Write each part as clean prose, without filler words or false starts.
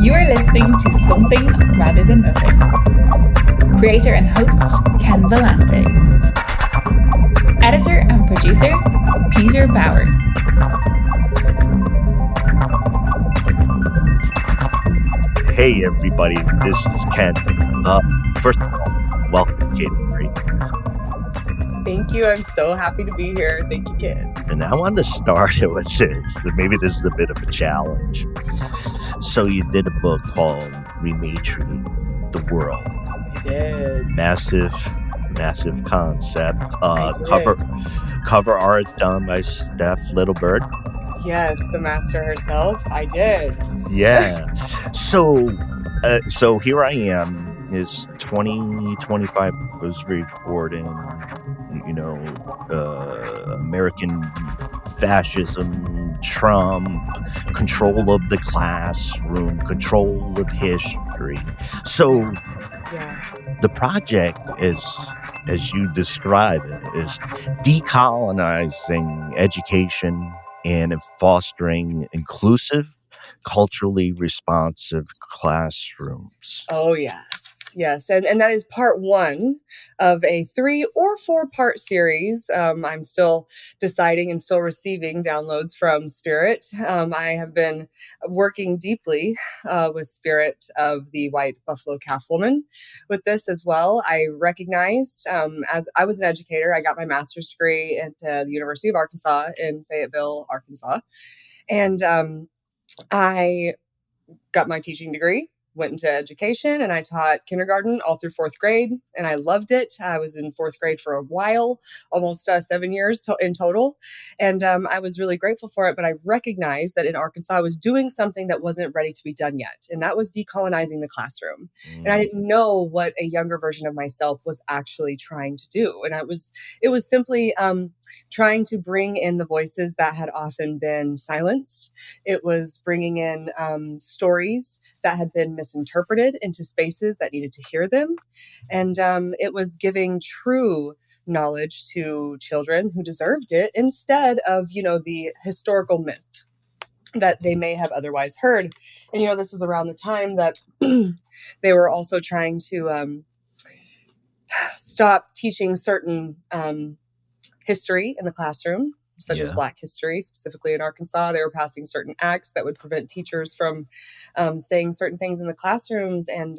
You are listening to Something Rather Than Nothing. Creator and host, Ken Vellante. Editor and producer, Peter Bauer. Hey everybody, this is Ken. First of all, welcome, Kate Marie. Thank you. I'm so happy to be here. Thank you, Ken. And I want to start it with this. Maybe this is a bit of a challenge. So you did a book called Rematriarchy, the World. I did. Massive concept. Cover art done by Steph Littlebird. Yes, the master herself. I did. Yeah. So here I am. Is 2025 was recording, American fascism, Trump, control of the classroom, control of history. So the project is, as you describe it, is decolonizing education and fostering inclusive, culturally responsive classrooms. Oh, yes. Yes. And that is part one of a 3 or 4 part series. I'm still deciding and still receiving downloads from Spirit. I have been working deeply with Spirit of the White Buffalo Calf Woman with this as well. I recognized, as I was an educator, I got my master's degree at the University of Arkansas in Fayetteville, Arkansas. And I got my teaching degree, went into education, and I taught kindergarten all through 4th grade, and I loved it. I was in 4th grade for a while, almost 7 years in total, and I was really grateful for it, but I recognized that in Arkansas I was doing something that wasn't ready to be done yet, and that was decolonizing the classroom. And I didn't know what a younger version of myself was actually trying to do, and it was simply trying to bring in the voices that had often been silenced. It was bringing in stories that had been misinterpreted into spaces that needed to hear them. And it was giving true knowledge to children who deserved it instead of, the historical myth that they may have otherwise heard. And, this was around the time that they were also trying to stop teaching certain history in the classroom, such as Black history, specifically in Arkansas. They were passing certain acts that would prevent teachers from saying certain things in the classrooms. And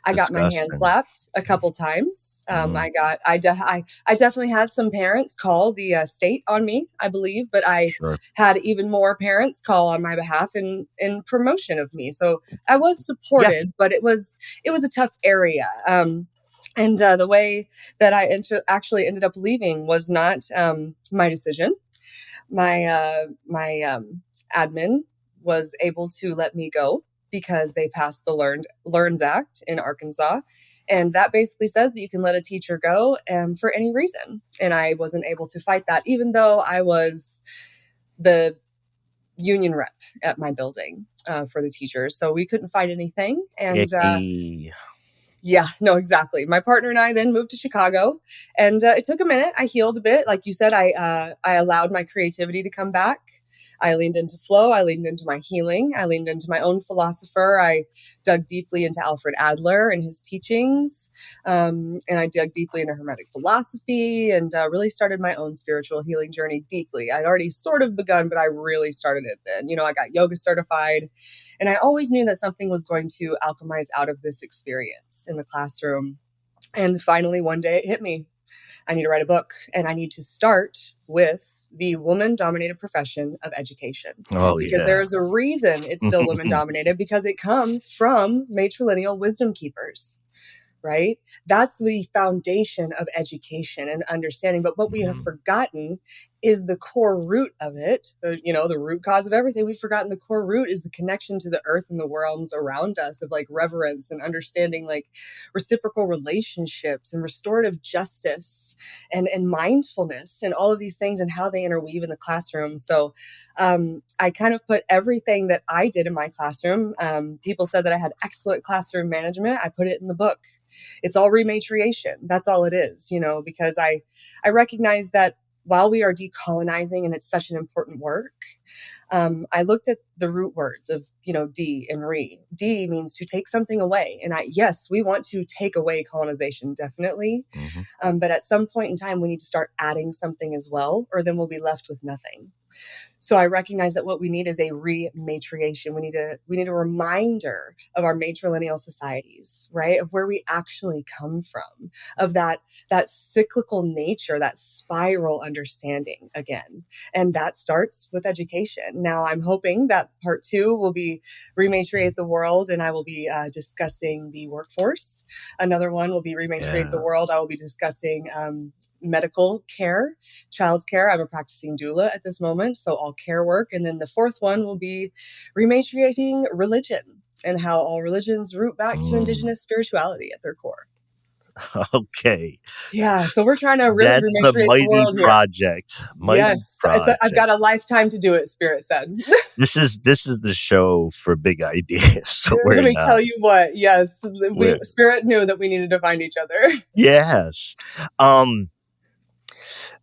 I got my hand slapped a couple times. I definitely had some parents call the state on me, I believe, but I had even more parents call on my behalf in promotion of me. So I was supported, but it was a tough area. And the way that I actually ended up leaving was not my decision. My admin was able to let me go because they passed the Learns Act in Arkansas. And that basically says that you can let a teacher go for any reason. And I wasn't able to fight that, even though I was the union rep at my building for the teachers. So we couldn't fight anything. And yeah, no, exactly. My partner and I then moved to Chicago, and it took a minute. I healed a bit. Like you said, I allowed my creativity to come back. I leaned into flow. I leaned into my healing. I leaned into my own philosopher. I dug deeply into Alfred Adler and his teachings. And I dug deeply into Hermetic philosophy and really started my own spiritual healing journey deeply. I'd already sort of begun, but I really started it then. I got yoga certified. And I always knew that something was going to alchemize out of this experience in the classroom. And finally, one day it hit me. I need to write a book, and I need to start with the woman-dominated profession of education. Because there is a reason it's still women-dominated, because it comes from matrilineal wisdom keepers. Right? That's the foundation of education and understanding. But what we have forgotten is the core root of it. The root cause of everything. We've forgotten the core root is the connection to the earth and the realms around us of like reverence and understanding like reciprocal relationships and restorative justice and mindfulness and all of these things and how they interweave in the classroom. So I kind of put everything that I did in my classroom. People said that I had excellent classroom management. I put it in the book. It's all rematriation. That's all it is, because I recognize that while we are decolonizing and it's such an important work, I looked at the root words of, D and re. D means to take something away. And yes, we want to take away colonization, definitely. But at some point in time, we need to start adding something as well, or then we'll be left with nothing. So I recognize that what we need is a rematriation. We need a reminder of our matrilineal societies, right? Of where we actually come from, of that cyclical nature, that spiral understanding again. And that starts with education. Now I'm hoping that part 2 will be rematriate the world, and I will be discussing the workforce. Another one will be rematriate the world. I will be discussing medical care, child care. I'm a practicing doula at this moment, so all care work. And then the fourth one will be rematriating religion and how all religions root back to Indigenous spirituality at their core. Okay. Yeah, so we're trying to really rematriate the world project. Yes, I've got a lifetime to do it, Spirit said. This is the show for big ideas. So let me tell you what. Yes, Spirit knew that we needed to find each other. Yes.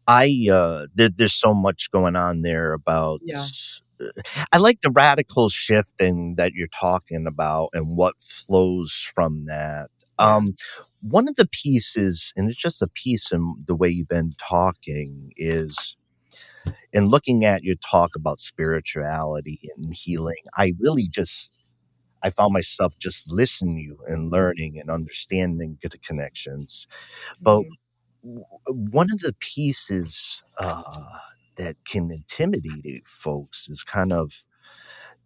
There's so much going on there about. Yeah. I like the radical shifting that you're talking about and what flows from that. One of the pieces, and it's just a piece in the way you've been talking, is in looking at your talk about spirituality and healing. I found myself just listening to you and learning and understanding the connections. But one of the pieces that can intimidate folks is kind of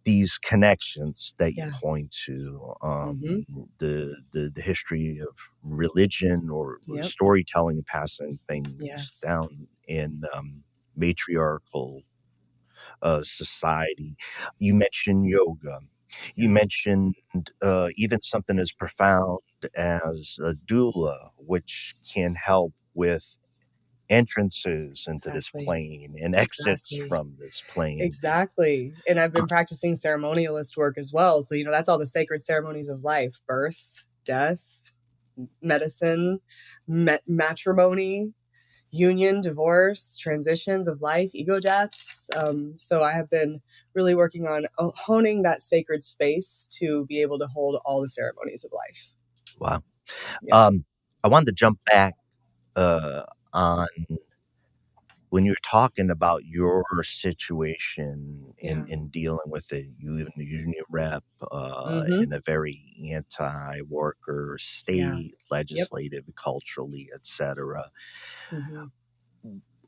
these connections that you point to, the history of religion or storytelling and passing things down in matriarchal society. You mentioned yoga. You mentioned even something as profound as a doula, which can help with entrances into this plane and exits from this plane. Exactly. And I've been practicing ceremonialist work as well. So, that's all the sacred ceremonies of life: birth, death, medicine, matrimony, union, divorce, transitions of life, ego deaths. So I have been really working on honing that sacred space to be able to hold all the ceremonies of life. Wow. Yeah. I wanted to jump back on when you're talking about your situation in dealing with it. You in the union rep in a very anti-worker state, legislative, culturally, etc.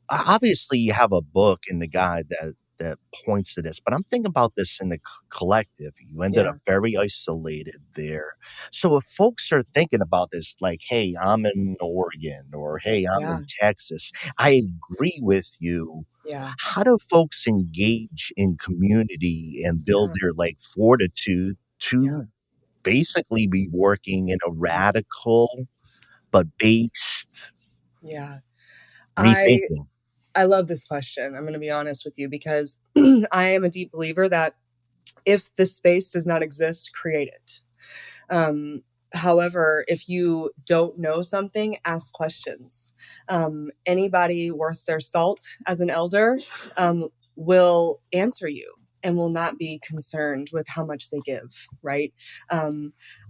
Obviously, you have a book in the guide that points to this, but I'm thinking about this in the collective. You ended up very isolated there. So if folks are thinking about this, like, hey, I'm in Oregon, or hey, I'm in Texas, I agree with you. Yeah. How do folks engage in community and build their fortitude to basically be working in a radical but based rethinking? I love this question. I'm going to be honest with you, because I am a deep believer that if this space does not exist, create it. However, if you don't know something, ask questions. Anybody worth their salt as an elder will answer you and will not be concerned with how much they give, right?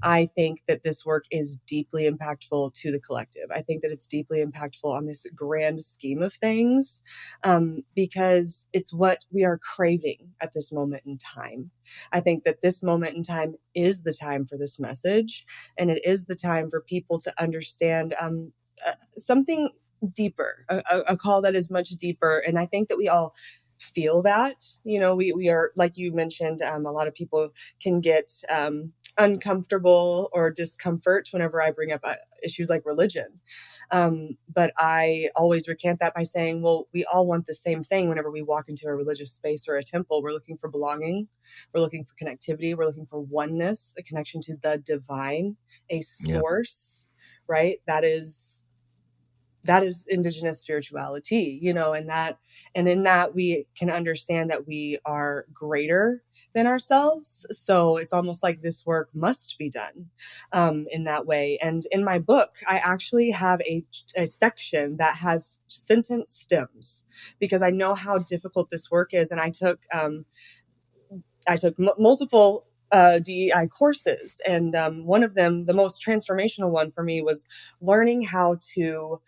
I think that this work is deeply impactful to the collective. I think that it's deeply impactful on this grand scheme of things, because it's what we are craving at this moment in time. I think that this moment in time is the time for this message, and it is the time for people to understand something deeper, a call that is much deeper. And I think that we all feel that, we are, like you mentioned, a lot of people can get uncomfortable or discomfort whenever I bring up issues like religion. But I always recant that by saying, well, we all want the same thing whenever we walk into a religious space or a temple. We're looking for belonging. We're looking for connectivity. We're looking for oneness, a connection to the divine, a source, right? That is that is Indigenous spirituality, you know, and in that we can understand that we are greater than ourselves. So it's almost like this work must be done in that way. And in my book, I actually have a section that has sentence stems because I know how difficult this work is. And I took multiple DEI courses, and one of them, the most transformational one for me, was learning how to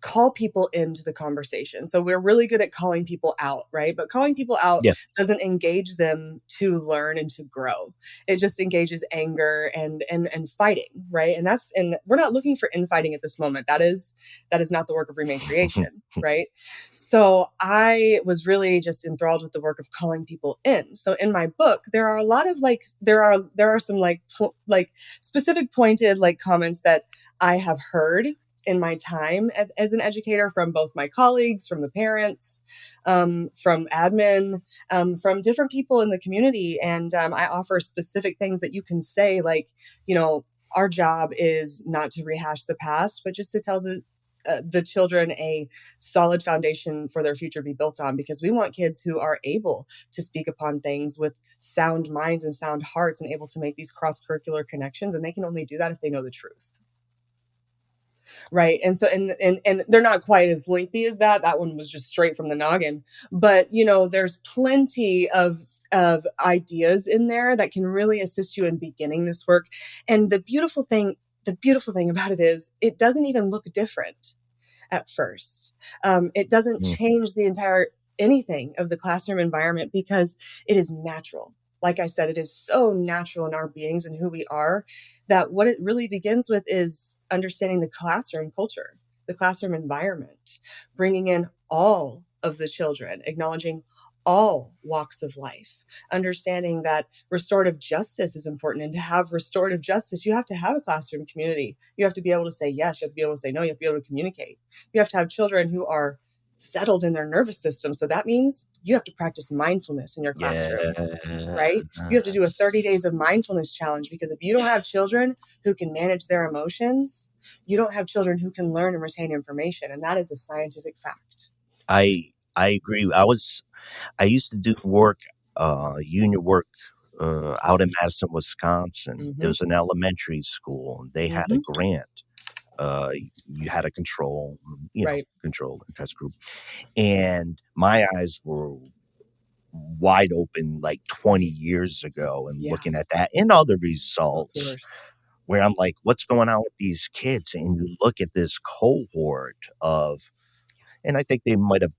call people into the conversation. So we're really good at calling people out, right? But calling people out Yeah. doesn't engage them to learn and to grow. It just engages anger and fighting, right? And we're not looking for infighting at this moment. That is not the work of rematriation, right? So I was really just enthralled with the work of calling people in. So in my book, there are a lot of there are some specific pointed comments that I have heard in my time as an educator from both my colleagues, from the parents, from admin, from different people in the community. And I offer specific things that you can say, our job is not to rehash the past, but just to tell the children a solid foundation for their future to be built on, because we want kids who are able to speak upon things with sound minds and sound hearts and able to make these cross-curricular connections. And they can only do that if they know the truth. Right. And so, and they're not quite as lengthy as that. That one was just straight from the noggin. But, there's plenty of ideas in there that can really assist you in beginning this work. And the beautiful thing about it is it doesn't even look different at first. It doesn't change the entire anything of the classroom environment because it is natural. Like I said, it is so natural in our beings and who we are that what it really begins with is understanding the classroom culture, the classroom environment, bringing in all of the children, acknowledging all walks of life, understanding that restorative justice is important. And to have restorative justice, you have to have a classroom community. You have to be able to say yes. You have to be able to say no. You have to be able to communicate. You have to have children who are settled in their nervous system. So that means you have to practice mindfulness in your classroom, right? You have to do a 30 days of mindfulness challenge, because if you don't have children who can manage their emotions, you don't have children who can learn and retain information. And that is a scientific fact. I agree. I used to do union work, out in Madison, Wisconsin. Mm-hmm. There was an elementary school, and they had a grant. You had a control and test group. And my eyes were wide open 20 years ago and looking at that and other results where I'm like, what's going on with these kids? And you look at this cohort of, and I think they might have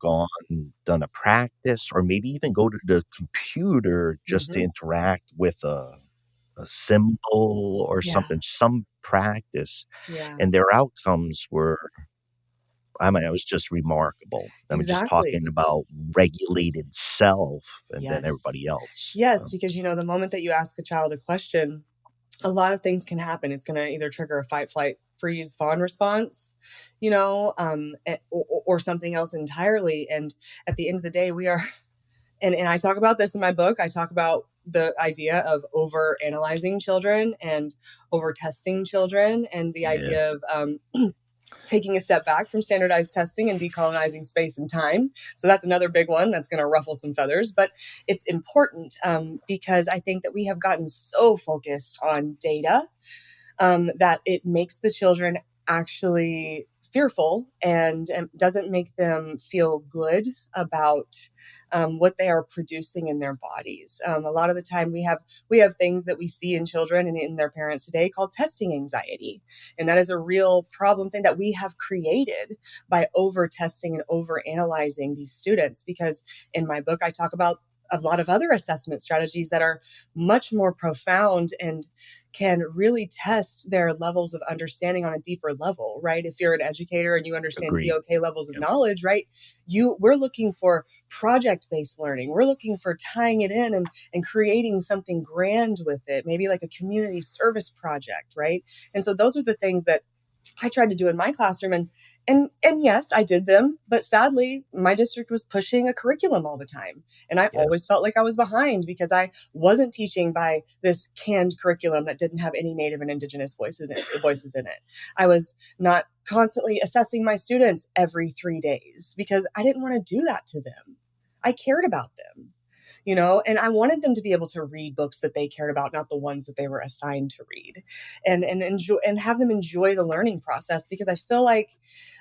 done a practice, or maybe even go to the computer just to interact with a symbol or something, some practice. Yeah. And their outcomes were, it was just remarkable. I'm just talking about regulated self and then everybody else. Yes, because, the moment that you ask a child a question, a lot of things can happen. It's going to either trigger a fight, flight, freeze, fawn response, or something else entirely. And at the end of the day, we are, and I talk about this in my book. I talk about the idea of over analyzing children and over testing children, and the idea of taking a step back from standardized testing and decolonizing space and time. So that's another big one that's going to ruffle some feathers, but it's important because I think that we have gotten so focused on data that it makes the children actually fearful and doesn't make them feel good about what they are producing in their bodies. A lot of the time we have things that we see in children and in their parents today called testing anxiety. And that is a real problem thing that we have created by over testing and over analyzing these students. Because in my book, I talk about a lot of other assessment strategies that are much more profound and can really test their levels of understanding on a deeper level, right? If you're an educator and you understand TOK levels of knowledge, right? We're looking for project-based learning. We're looking for tying it in and creating something grand with it, maybe like a community service project, right? And so those are the things that I tried to do in my classroom, and yes, I did them, but sadly, my district was pushing a curriculum all the time, and I always felt like I was behind because I wasn't teaching by this canned curriculum that didn't have any Native and Indigenous voices in it. I was not constantly assessing my students every 3 days because I didn't want to do that to them. I cared about them, and I wanted them to be able to read books that they cared about, not the ones that they were assigned to read, and enjoy and have them enjoy the learning process. Because I feel like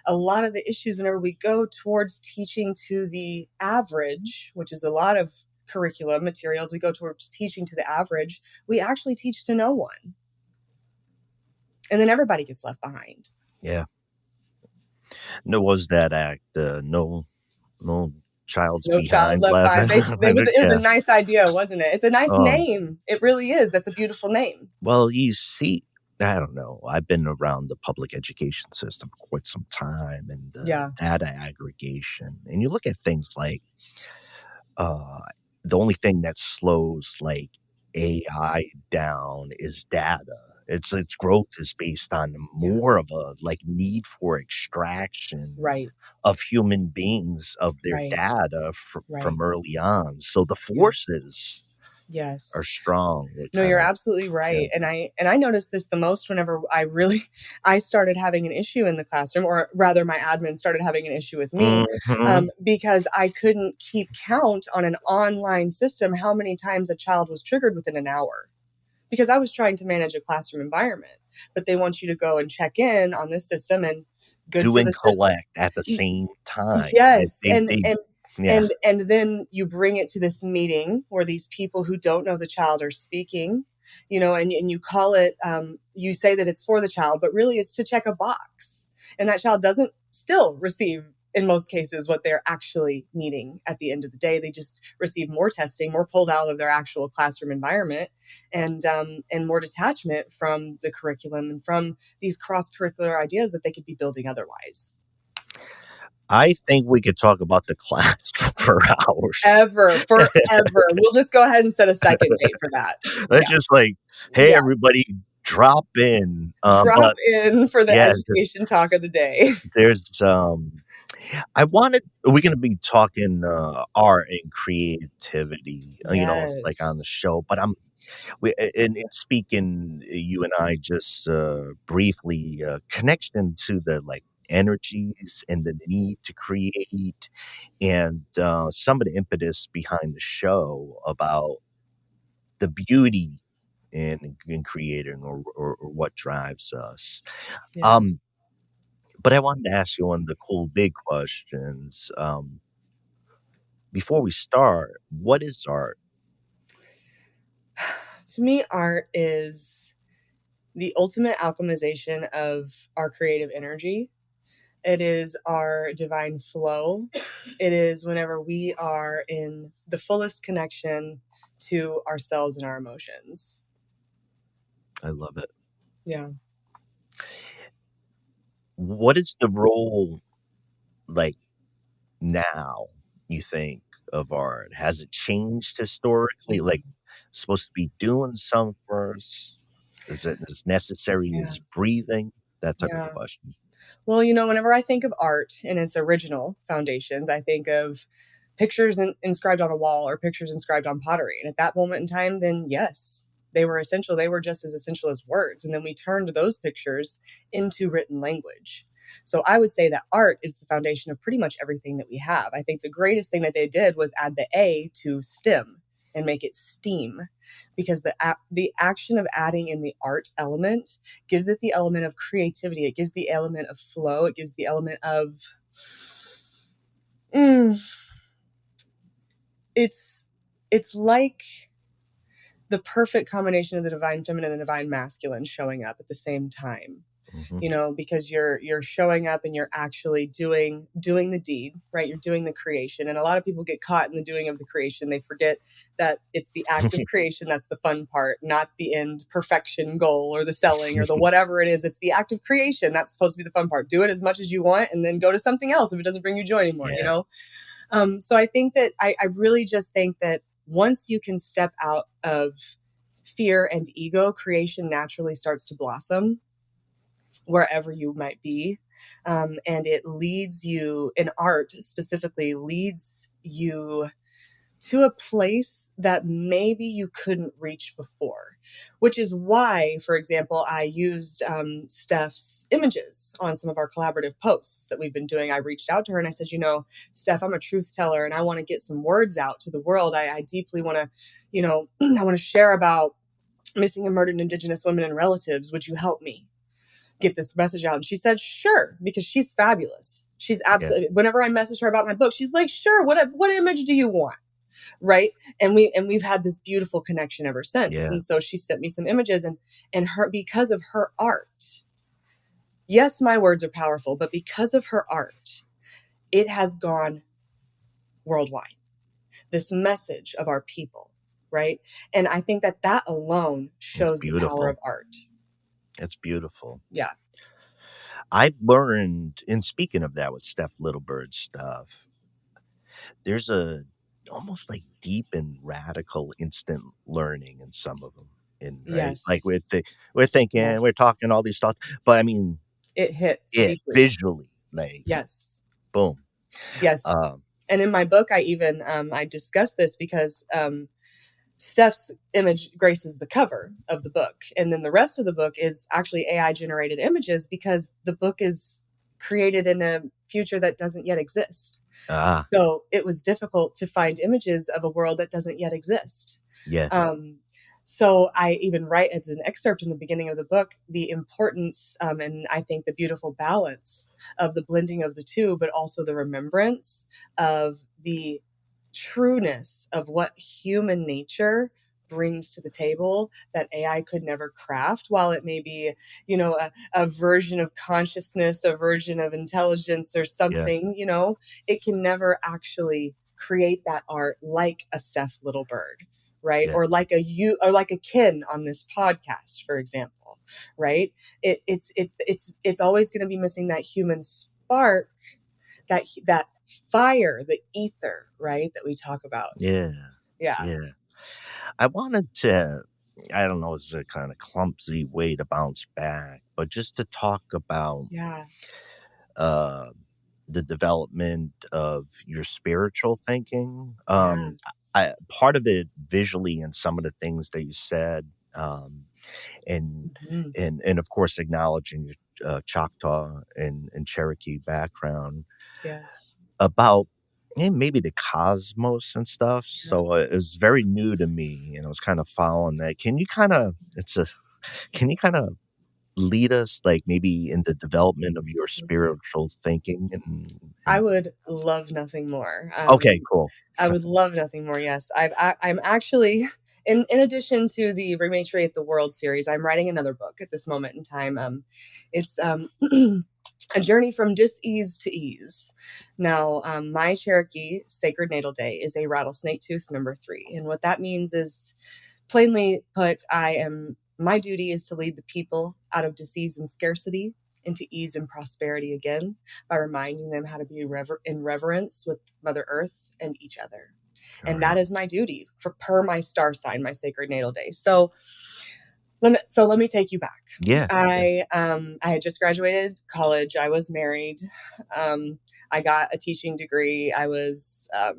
a lot of the issues whenever we go towards teaching to the average, which is a lot of curriculum materials, we go towards teaching to the average, we actually teach to no one. And then everybody gets left behind. Yeah. No, was that act? No child's No child behind left left. behind. It was a nice idea, wasn't it? It's a nice Um, name. It really is. That's a beautiful name. well, you see, I don't know. I've been around the public education system for quite some time, and Yeah. data aggregation, and you look at things like uh, the only thing that slows like AI down is data. Its growth is based on more of a like need for extraction Right. of human beings of their Right. data Right. from early on. So the Yes. forces Yes. are strong. No, you're absolutely right. And I noticed this the most whenever I started having an issue in the classroom, or rather my admin started having an issue with me, because I couldn't keep count on an online system how many times a child was triggered within an hour. Because I was trying to manage a classroom environment, but they want you to go and check in on this system, and good do for and the system. collect at the same time. Yes. Yeah. And then you bring it to this meeting where these people who don't know the child are speaking, and you call it, you say that it's for the child, but really it's to check a box. And that child doesn't still receive, in most cases, what they're actually needing at the end of the day. They just receive more testing, more pulled out of their actual classroom environment, and more detachment from the curriculum and from these cross-curricular ideas that they could be building otherwise. I think we could talk about the class for hours. Forever. We'll just go ahead and set a second date for that. That's just like, hey, everybody, drop in. Drop in for the yeah, education talk of the day. There's, we're going to be talking art and creativity, like on the show. But and speaking, you and I just briefly connection to the like energies and the need to create, and some of the impetus behind the show about the beauty in creating or what drives us. Yeah. But I wanted to ask you one of the cool big questions. Before we start, what is art? To me, art is the ultimate alchemization of our creative energy. It is our divine flow. It is whenever we are in the fullest connection to ourselves and our emotions. I love it. Yeah. What is the role like now, you think, of art? Has it changed historically? Like, supposed to be doing some first? Is it as necessary as breathing? That type of question. Well, whenever I think of art and its original foundations, I think of pictures inscribed on a wall or pictures inscribed on pottery. And at that moment in time, then yes, they were essential. They were just as essential as words. And then we turned those pictures into written language. So I would say that art is the foundation of pretty much everything that we have. I think the greatest thing that they did was add the A to STEM and make it STEAM, because the action of adding in the art element gives it the element of creativity. It gives the element of flow. It gives the element of it's like the perfect combination of the divine feminine and the divine masculine showing up at the same time. Because you're showing up and you're actually doing the deed, right? You're doing the creation. And a lot of people get caught in the doing of the creation. They forget that it's the act of creation that's the fun part, not the end perfection goal or the selling or the whatever it is. It's the act of creation that's supposed to be the fun part. Do it as much as you want and then go to something else if it doesn't bring you joy anymore, So I think that I really just think that once you can step out of fear and ego, creation naturally starts to blossom wherever you might be. And it leads you, in art specifically, leads you to a place that maybe you couldn't reach before, which is why, for example, I used Steph's images on some of our collaborative posts that we've been doing. I reached out to her and I said, Steph, I'm a truth teller and I want to get some words out to the world. I deeply want to, I want to share about missing and murdered Indigenous women and relatives. Would you help me get this message out? And she said, sure, because she's fabulous. She's absolutely, whenever I message her about my book, she's like, sure, what image do you want? Right. And we've had this beautiful connection ever since. Yeah. And so she sent me some images and her, because of her art, yes, my words are powerful, but because of her art, it has gone worldwide. This message of our people. Right. And I think that alone shows the power of art. It's beautiful. Yeah. I've learned, in speaking of that with Steph Littlebird's stuff, there's a almost like deep and radical instant learning in some of them. Right? Yes. Like we're thinking, we're talking all these thoughts, but I mean, it hits it deeply. Visually, like yes, boom. Yes. And in my book, I even I discuss this because Steph's image graces the cover of the book, and then the rest of the book is actually AI generated images because the book is created in a future that doesn't yet exist. So it was difficult to find images of a world that doesn't yet exist. Yeah. So I even write as an excerpt in the beginning of the book, the importance and I think the beautiful balance of the blending of the two, but also the remembrance of the trueness of what human nature brings to the table that AI could never craft. While it may be, a version of consciousness, a version of intelligence or something, it can never actually create that art like a Steph Littlebird, right? Or like a Ken on this podcast, for example, right? It's always going to be missing that human spark, that fire, the ether, right, that we talk about. Yeah. I wanted to, I don't know, it's a kind of clumsy way to bounce back, but just to talk about the development of your spiritual thinking. Part of it visually in some of the things that you said, and of course acknowledging your Choctaw and Cherokee background. Yes. About maybe the cosmos and stuff. So it was very new to me, and I was kind of following that. Can you kind of lead us, like maybe in the development of your spiritual thinking? And I would love nothing more. Okay, cool. I would love nothing more. Yes, I'm actually. In addition to the Rematriate the World series, I'm writing another book at this moment in time. It's a journey from dis-ease to ease. Now, my Cherokee Sacred Natal Day is a rattlesnake tooth number 3. And what that means is, plainly put, my duty is to lead the people out of disease and scarcity into ease and prosperity again by reminding them how to be in reverence with Mother Earth and each other. And that is my duty per my star sign, my Sacred Natal Day. So let me take you back. Yeah. I had just graduated college. I was married. I got a teaching degree. I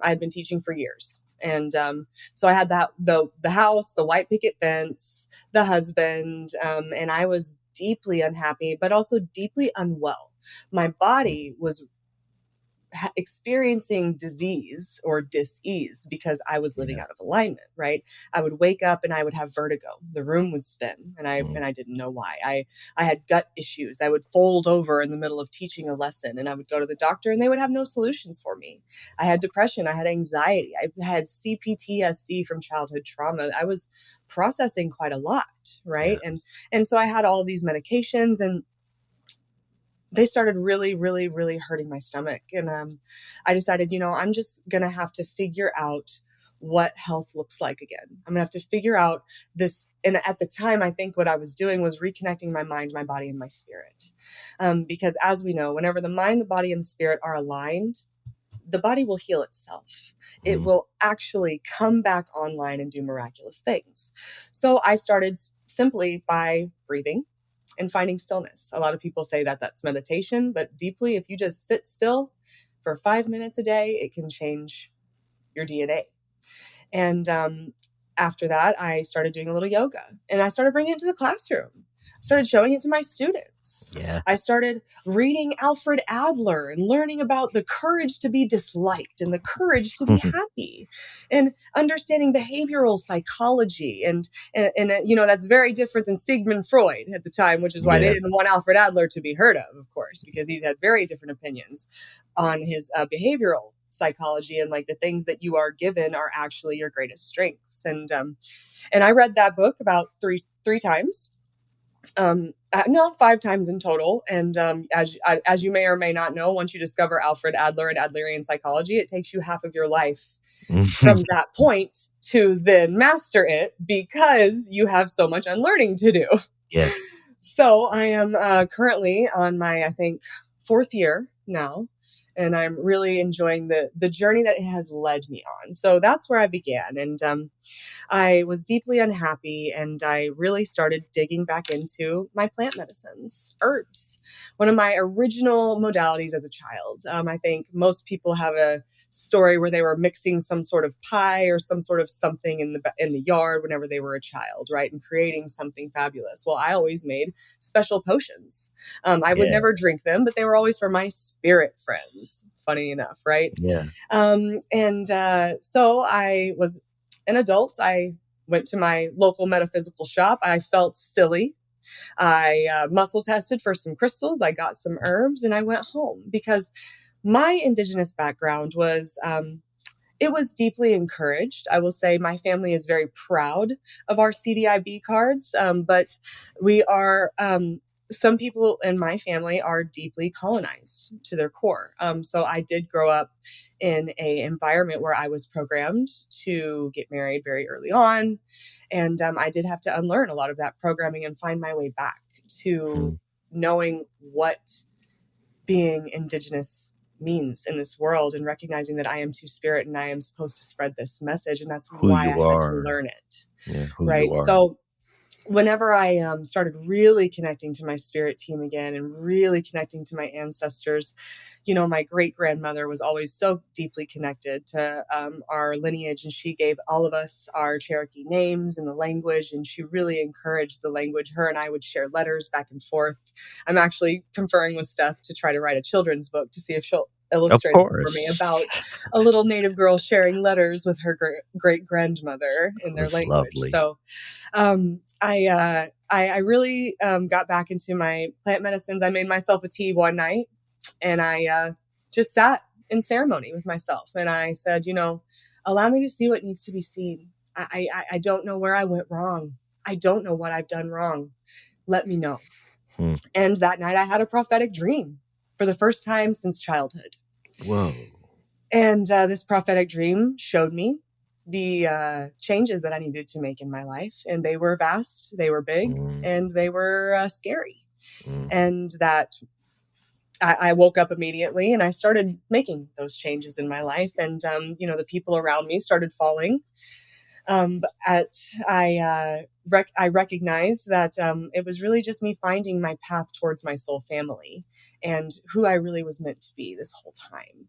had been teaching for years. And so I had the house, the white picket fence, the husband, and I was deeply unhappy, but also deeply unwell. My body was experiencing disease or dis-ease because I was living out of alignment, right? I would wake up and I would have vertigo. The room would spin and I didn't know why. I had gut issues. I would fold over in the middle of teaching a lesson and I would go to the doctor and they would have no solutions for me. I had depression. I had anxiety. I had CPTSD from childhood trauma. I was processing quite a lot, right? Yeah. And so I had all these medications and they started really, really, really hurting my stomach. And I decided, I'm just going to have to figure out what health looks like again. I'm going to have to figure out this. And at the time, I think what I was doing was reconnecting my mind, my body, and my spirit. Because as we know, whenever the mind, the body, and the spirit are aligned, the body will heal itself. It will actually come back online and do miraculous things. So I started simply by breathing and finding stillness. A lot of people say that that's meditation, but deeply, if you just sit still for 5 minutes a day, it can change your DNA. And after that, I started doing a little yoga, and I started bringing it to the classroom. I started showing it to my students. Yeah. I started reading Alfred Adler and learning about the courage to be disliked and the courage to be happy, and understanding behavioral psychology. And that's very different than Sigmund Freud at the time, which is why they didn't want Alfred Adler to be heard of course, because he's had very different opinions on his behavioral psychology, and like the things that you are given are actually your greatest strengths. And I read that book about three times. No, 5 times in total. And as you may or may not know, once you discover Alfred Adler and Adlerian psychology, it takes you half of your life from that point to then master it, because you have so much unlearning to do. Yeah. So I am currently on my, I think, 4th year now, and I'm really enjoying the journey that it has led me on. So that's where I began. And I was deeply unhappy, and I really started digging back into my plant medicines, herbs, one of my original modalities as a child. I think most people have a story where they were mixing some sort of pie or some sort of something in the yard whenever they were a child, right? And creating something fabulous. Well, I always made special potions. I would never drink them, but they were always for my spirit friends. Funny enough, right? Yeah. So I was an adult. I went to my local metaphysical shop. I felt silly. I muscle tested for some crystals. I got some herbs, and I went home, because my Indigenous background was, it was deeply encouraged. I will say my family is very proud of our CDIB cards, but we are, some people in my family are deeply colonized to their core. So I did grow up in an environment where I was programmed to get married very early on. And I did have to unlearn a lot of that programming and find my way back to knowing what being Indigenous means in this world, and recognizing that I am two-spirit and I am supposed to spread this message. And that's Who why you I had to are. learn it. Yeah, who right. you are. So whenever I started really connecting to my spirit team again, and really connecting to my ancestors, my great grandmother was always so deeply connected to our lineage, and she gave all of us our Cherokee names and the language, and she really encouraged the language. Her and I would share letters back and forth. I'm actually conferring with Steph to try to write a children's book to see if she'll illustrate for me about a little Native girl sharing letters with her great grandmother in their language. Lovely. So I really got back into my plant medicines. I made myself a tea one night, and I just sat in ceremony with myself, and I said, allow me to see what needs to be seen. I don't know where I went wrong. I don't know what I've done wrong. Let me know. And that night I had a prophetic dream for the first time since childhood. Whoa. And this prophetic dream showed me the changes that I needed to make in my life. And they were vast, they were big, and they were scary. And that I woke up immediately, and I started making those changes in my life. And, the people around me started falling. I recognized that it was really just me finding my path towards my soul family and who I really was meant to be this whole time.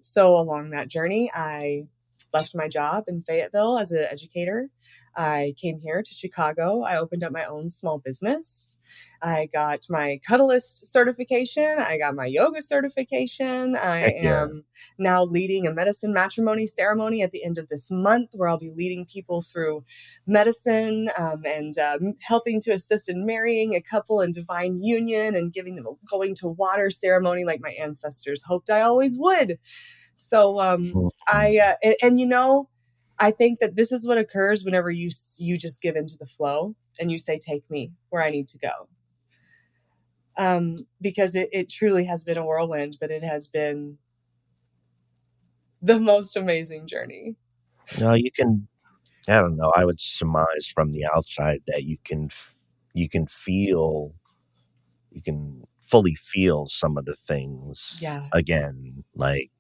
So along that journey, I left my job in Fayetteville as an educator. I came here to Chicago. I opened up my own small business. I got my Cuddlist certification. I got my yoga certification. I am now leading a medicine matrimony ceremony at the end of this month, where I'll be leading people through medicine and helping to assist in marrying a couple in divine union, and giving them a going to water ceremony like my ancestors hoped I always would. So I think that this is what occurs whenever you just give into the flow and you say, take me where I need to go. Because it truly has been a whirlwind, but it has been the most amazing journey. No, you can, I don't know, I would surmise from the outside that you can fully feel some of the things again. Like,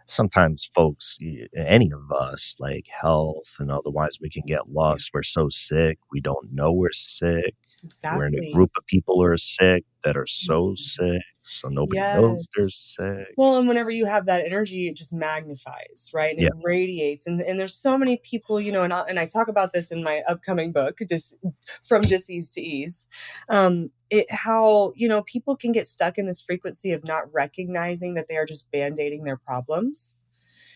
sometimes folks, any of us, like health and otherwise, we can get lost. We're so sick. We don't know we're sick. Exactly. We're in a group of people who are sick. that are so sick, so nobody knows they're Yes. sick. Well, and whenever you have that energy, it just magnifies, right? And Yeah. it radiates. And there's so many people, and I talk about this in my upcoming book, From Dis-ease to Ease. How, people can get stuck in this frequency of not recognizing that they are just band-aiding their problems.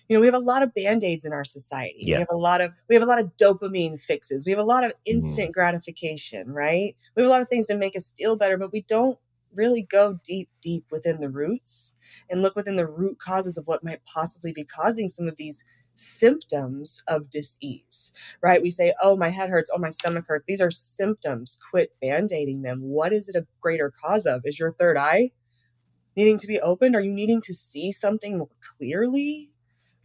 We have a lot of band-aids in our society. Yeah. We have a lot of dopamine fixes. We have a lot of instant Mm. gratification, right? We have a lot of things to make us feel better, but we don't really go deep within the roots and look within the root causes of what might possibly be causing some of these symptoms of dis-ease, right? We say, oh, my head hurts. Oh, my stomach hurts. These are symptoms. Quit band-aiding them. What is it a greater cause of? Is your third eye needing to be opened? Are you needing to see something more clearly?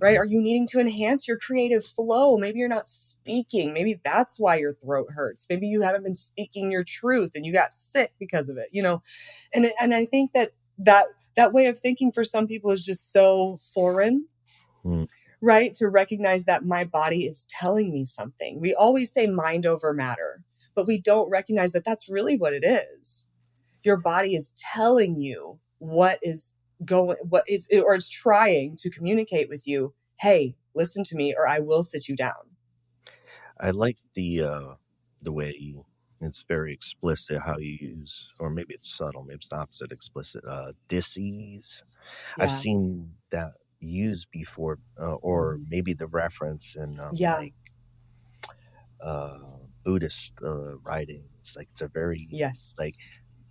Right? Are you needing to enhance your creative flow? Maybe you're not speaking. Maybe that's why your throat hurts. Maybe you haven't been speaking your truth and you got sick because of it, And I think that way of thinking for some people is just so foreign, right? To recognize that my body is telling me something. We always say mind over matter, but we don't recognize that that's really what it is. Your body is telling you what is trying to communicate with you. Hey, listen to me or I will sit you down. I like the way it's very explicit how you use, or maybe it's subtle, maybe it's the opposite, explicit, dis-ease. Yeah. I've seen that used before, or maybe the reference in like Buddhist writings. Like it's a very like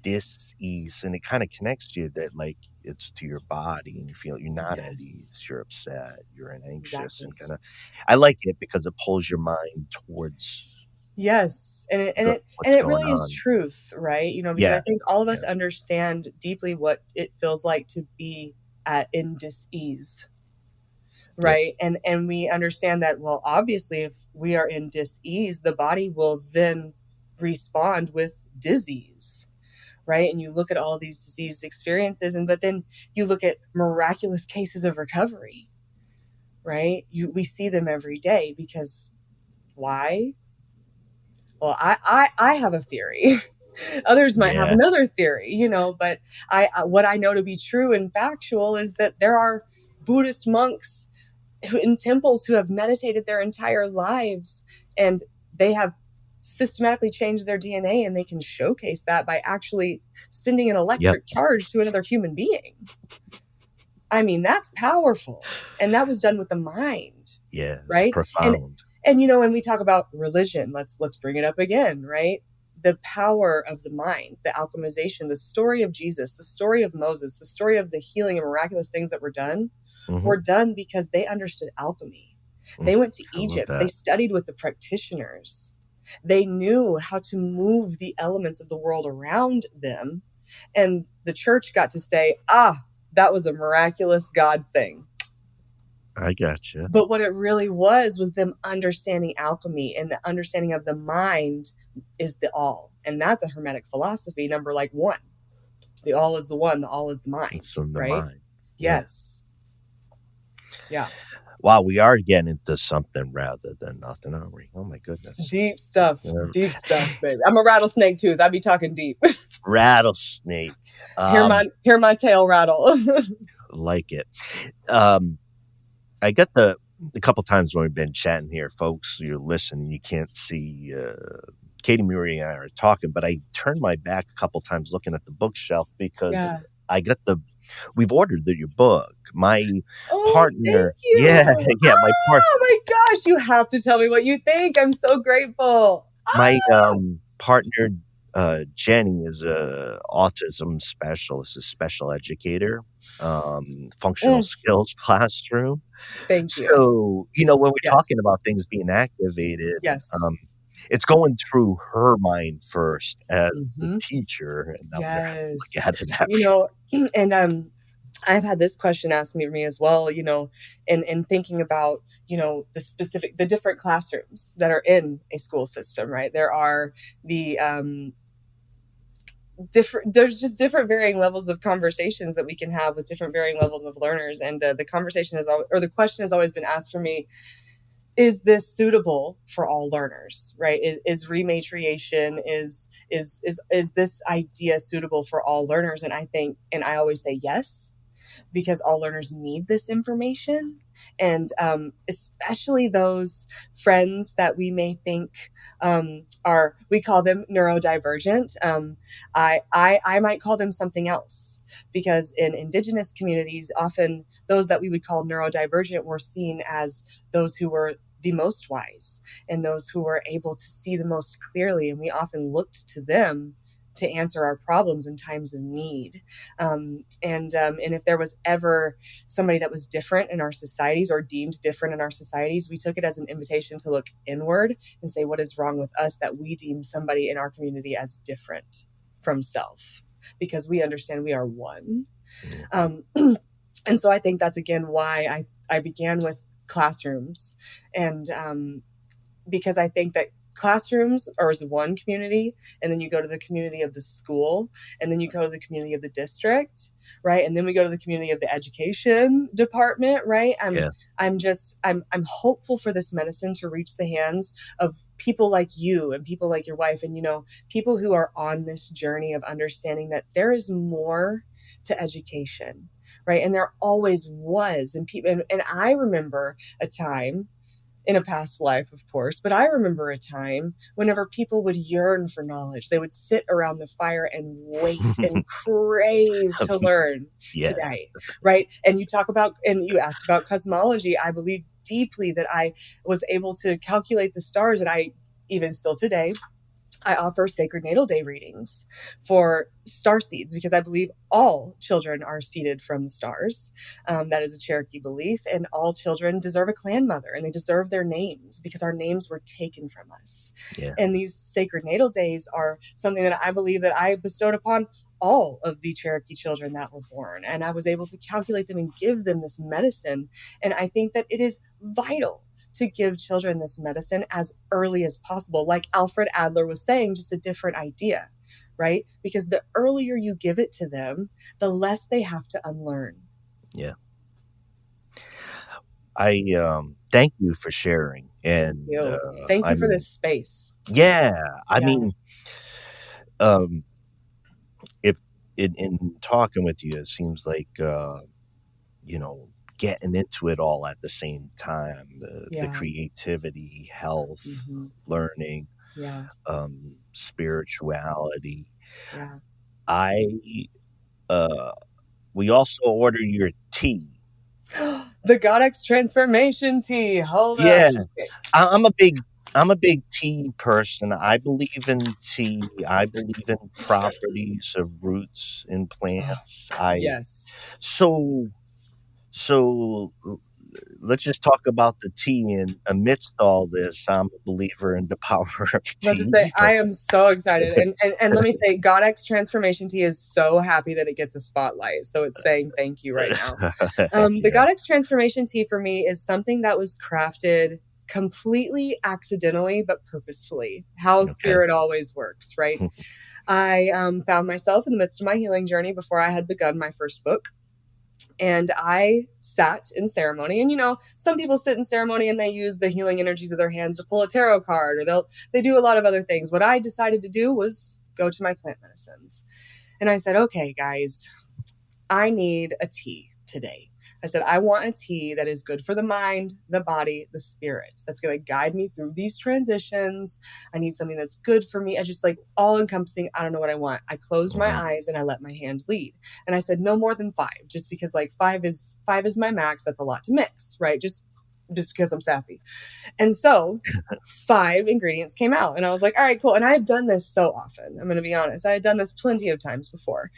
dis-ease, and it kind of connects you that like it's to your body and you feel you're not at ease, you're upset, you're anxious, and kind of I like it because it pulls your mind towards and it really is truth, right? Because I think all of us understand deeply what it feels like to be in dis-ease, right? And we understand that, well, obviously if we are in dis-ease, the body will then respond with disease, right? And you look at all these disease experiences, but then you look at miraculous cases of recovery, right? We see them every day because why? Well, I have a theory. Others might have another theory, but what I know to be true and factual is that there are Buddhist monks in temples who have meditated their entire lives, and they have systematically changed their DNA, and they can showcase that by actually sending an electric charge to another human being. I mean, that's powerful. And that was done with the mind. Yeah. Right. Profound. And when we talk about religion, let's bring it up again, right? The power of the mind, the alchemization, the story of Jesus, the story of Moses, the story of the healing and miraculous things that were done because they understood alchemy. They went to Egypt. They studied with the practitioners. They knew how to move the elements of the world around them. And the church got to say, that was a miraculous God thing. I gotcha. But what it really was them understanding alchemy, and the understanding of the mind is the all. And that's a Hermetic philosophy, number like 1. The all is the one, the all is the mind. It's from the right? mind. Yes. Yeah. Wow, we are getting into something rather than nothing, aren't we? Oh my goodness. Deep stuff. Deep stuff, baby. I'm a rattlesnake tooth. I be talking deep. Rattlesnake. Hear my tail rattle. Like it. I got a couple times when we've been chatting here, folks, you're listening, you can't see Katie, Murray, and I are talking, but I turned my back a couple times looking at the bookshelf because I got we've ordered your book. My partner. Thank you. Yeah, my partner. Oh my gosh, you have to tell me what you think. I'm so grateful. My partner, Jenny, is a autism specialist, a special educator, functional skills classroom. Thank you. So, when we're talking about things being activated, it's going through her mind first as the teacher. And look at it after. And I've had this question asked me as well, in thinking about, the different classrooms that are in a school system, right? There are the there's just different varying levels of conversations that we can have with different varying levels of learners. And the question has always been asked for me, is this suitable for all learners, right? Is rematriation, is this idea suitable for all learners? And I think, and I always say yes, because all learners need this information. And especially those friends that we may think we call them neurodivergent. I might call them something else, because in Indigenous communities, often those that we would call neurodivergent were seen as those who were the most wise and those who were able to see the most clearly. And we often looked to them to answer our problems in times of need. And if there was ever somebody that was different in our societies or deemed different in our societies, we took it as an invitation to look inward and say, what is wrong with us that we deem somebody in our community as different from self? Because we understand we are one. And so I think that's, again, why I began with classrooms. And because I think that classrooms are as one community, and then you go to the community of the school, and then you go to the community of the district, right? And then we go to the community of the education department, right? I'm hopeful for this medicine to reach the hands of people like you and people like your wife, and, people who are on this journey of understanding that there is more to education, right? And there always was. And I remember a time in a past life, of course, but I remember a time whenever people would yearn for knowledge. They would sit around the fire and wait and crave to learn today, right? And you asked about cosmology. I believe deeply that I was able to calculate the stars, and I even still today, I offer sacred natal day readings for star seeds, because I believe all children are seeded from the stars. That is a Cherokee belief, and all children deserve a clan mother, and they deserve their names because our names were taken from us. Yeah. And these sacred natal days are something that I believe that I bestowed upon all of the Cherokee children that were born, and I was able to calculate them and give them this medicine. And I think that it is vital to give children this medicine as early as possible. Like Alfred Adler was saying, just a different idea, right? Because the earlier you give it to them, the less they have to unlearn. Yeah. I thank you for sharing. And thank you for this space. Yeah. I mean, if in talking with you, it seems like, getting into it all at the same time, the creativity, health, learning, spirituality. We also order your tea. The Godex transformation tea. Hold yeah. up. I'm a big tea person. I believe in tea. I believe in properties of roots in plants. Yes. So let's just talk about the tea. And amidst all this, I'm a believer in the power of tea. Let's just say, I am so excited. And let me say, Godex Transformation Tea is so happy that it gets a spotlight. So it's saying thank you right now. The Godex Transformation Tea for me is something that was crafted completely accidentally, but purposefully. How spirit always works, right? I found myself in the midst of my healing journey before I had begun my first book. And I sat in ceremony, and some people sit in ceremony and they use the healing energies of their hands to pull a tarot card, or they do a lot of other things. What I decided to do was go to my plant medicines. And I said, okay, guys, I need a tea today. I said, I want a tea that is good for the mind, the body, the spirit. That's going to guide me through these transitions. I need something that's good for me. I just all encompassing. I don't know what I want. I closed my eyes and I let my hand lead. And I said, no more than 5, just because 5 is my max. That's a lot to mix, right? Just because I'm sassy. And so 5 ingredients came out, and I was like, all right, cool. And I had done this so often. I'm going to be honest. I had done this plenty of times before.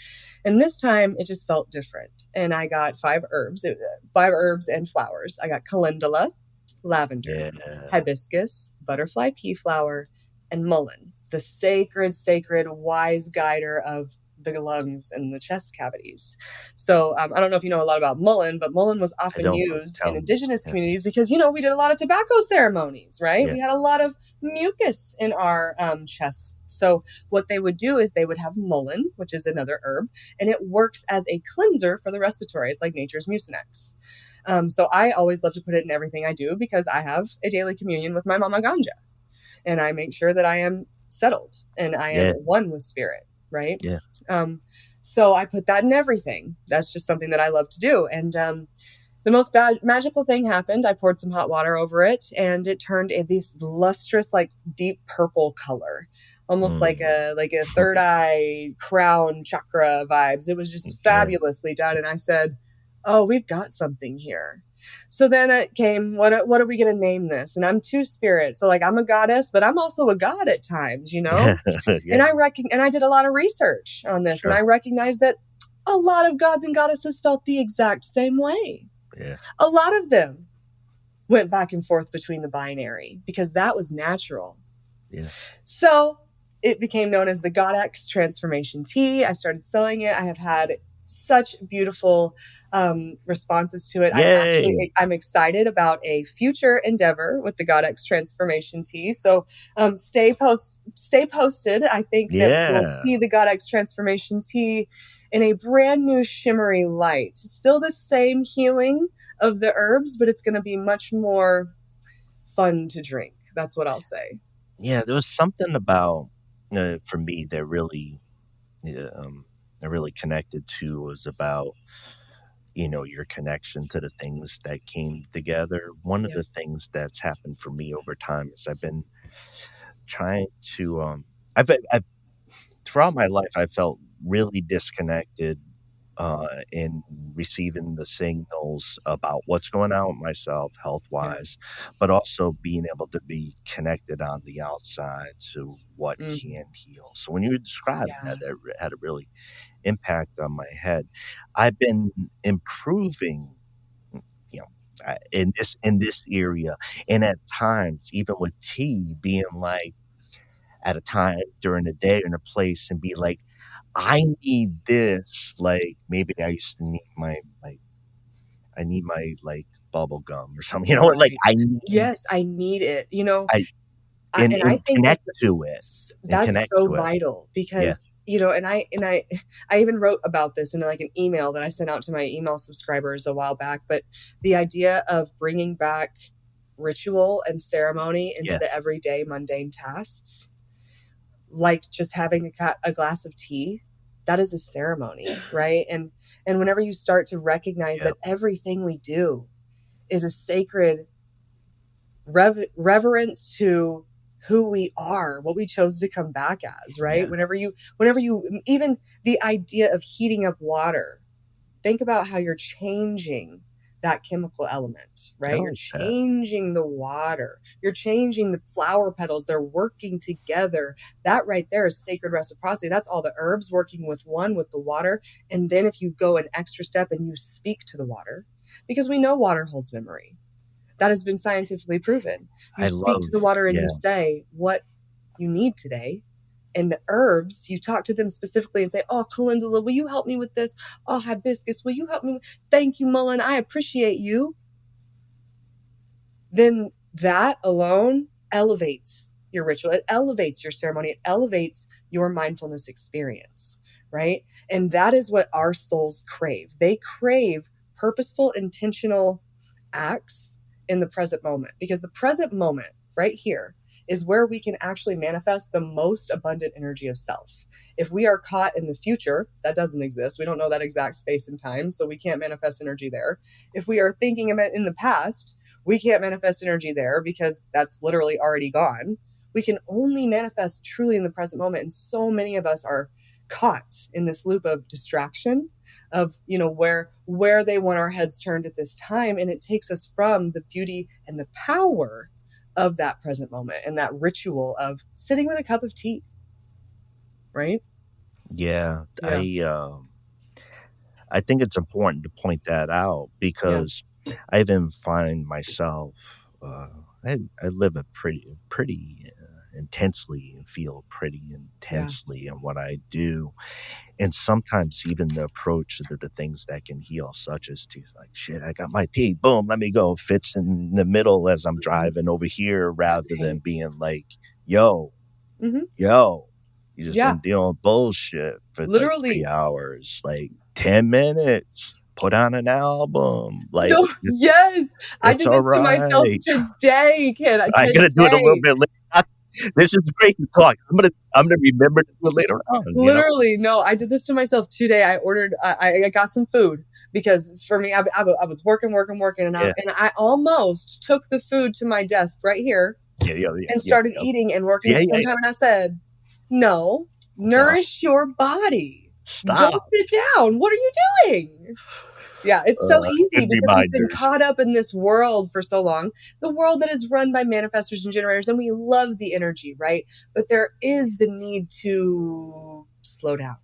And this time it just felt different. And I got 5 herbs and flowers. I got calendula, lavender, hibiscus, butterfly pea flower, and mullein, the sacred, wise guider of the lungs and the chest cavities. So I don't know if you know a lot about mullein, but mullein was often used in Indigenous communities because, we did a lot of tobacco ceremonies, right? Yeah. We had a lot of mucus in our chest. So what they would do is they would have mullein, which is another herb, and it works as a cleanser for the respiratory. It's like nature's Mucinex. So I always love to put it in everything I do because I have a daily communion with my Mama Ganja, and I make sure that I am settled and I am one with spirit, right? Yeah. So I put that in everything. That's just something that I love to do. And the most magical thing happened. I poured some hot water over it, and it turned this lustrous, like deep purple color, almost like a third eye crown chakra vibes. It was just fabulously done. And I said, "Oh, we've got something here." So then it came, what are we going to name this? And I'm two spirits. So like I'm a goddess, but I'm also a god at times, you know? And I did a lot of research on this, and I recognized that a lot of gods and goddesses felt the exact same way. Yeah. A lot of them went back and forth between the binary because that was natural. Yeah. So it became known as the GodX Transformation Tea. I started selling it. I have had such beautiful responses to it. I'm excited about a future endeavor with the GodX Transformation Tea. So stay posted. I think that we'll see the GodX Transformation Tea in a brand new shimmery light. Still the same healing of the herbs, but it's going to be much more fun to drink. That's what I'll say. Yeah, there was something about for me that really I really connected to was about, your connection to the things that came together. One of the things that's happened for me over time is I've been trying to, I've throughout my life, I felt really disconnected in receiving the signals about what's going on with myself health-wise, but also being able to be connected on the outside to what can heal. So when you were describing that had a really impact on my head. I've been improving, in this area, and at times, even with tea, being like at a time during the day in a place and be like, I need this. Like maybe I used to need my bubble gum or something. Like I need. Yes, I need it. And I think connect to it. That's so vital because and I even wrote about this in like an email that I sent out to my email subscribers a while back. But the idea of bringing back ritual and ceremony into the everyday mundane tasks, like just having a glass of tea, that is a ceremony, right? And whenever you start to recognize that everything we do is a sacred reverence to who we are, what we chose to come back as, right? Whenever you even the idea of heating up water, think about how you're changing that chemical element, right? You're changing the water. You're changing the flower petals. They're working together. That right there is sacred reciprocity. That's all the herbs working with the water. And then if you go an extra step and you speak to the water, because we know water holds memory. That has been scientifically proven. You speak to the water and you say what you need today. And the herbs, you talk to them specifically and say, "Oh, calendula, will you help me with this? Oh, hibiscus, will you help me? Thank you, mullein. I appreciate you." Then that alone elevates your ritual. It elevates your ceremony. It elevates your mindfulness experience, right? And that is what our souls crave. They crave purposeful, intentional acts in the present moment, because the present moment right here is where we can actually manifest the most abundant energy of self. If we are caught in the future, that doesn't exist. We don't know that exact space and time, so we can't manifest energy there. If we are thinking about in the past, we can't manifest energy there because that's literally already gone. We can only manifest truly in the present moment. And so many of us are caught in this loop of distraction of, where they want our heads turned at this time. And it takes us from the beauty and the power of that present moment and that ritual of sitting with a cup of tea. Right? Yeah. I think it's important to point that out because I even find myself, I live a pretty intensely and feel pretty intensely in what I do. And sometimes even the approach to the things that can heal, such as tea, like, shit, I got my tea, boom, let me go. Fits in the middle as I'm driving over here rather than being like, yo, you just been dealing with bullshit for literally like 3 hours, like 10 minutes. put on an album. Like, No, yes, I it's did all this to myself right. today, kid. I'm gonna do it a little Today. bit later. This is great to talk. I'm gonna remember to do it later on. Literally, no, I did this to myself today. I ordered, I got some food because for me, I was working, and Yeah. I almost took the food to my desk right here and started eating and working at the same time. And I said, no, nourish your body. Stop. Go sit down. What are you doing? Yeah, it's so easy because we've been caught up in this world for so long. The world that is run by manifestors and generators, and we love the energy, right? But there is the need to slow down.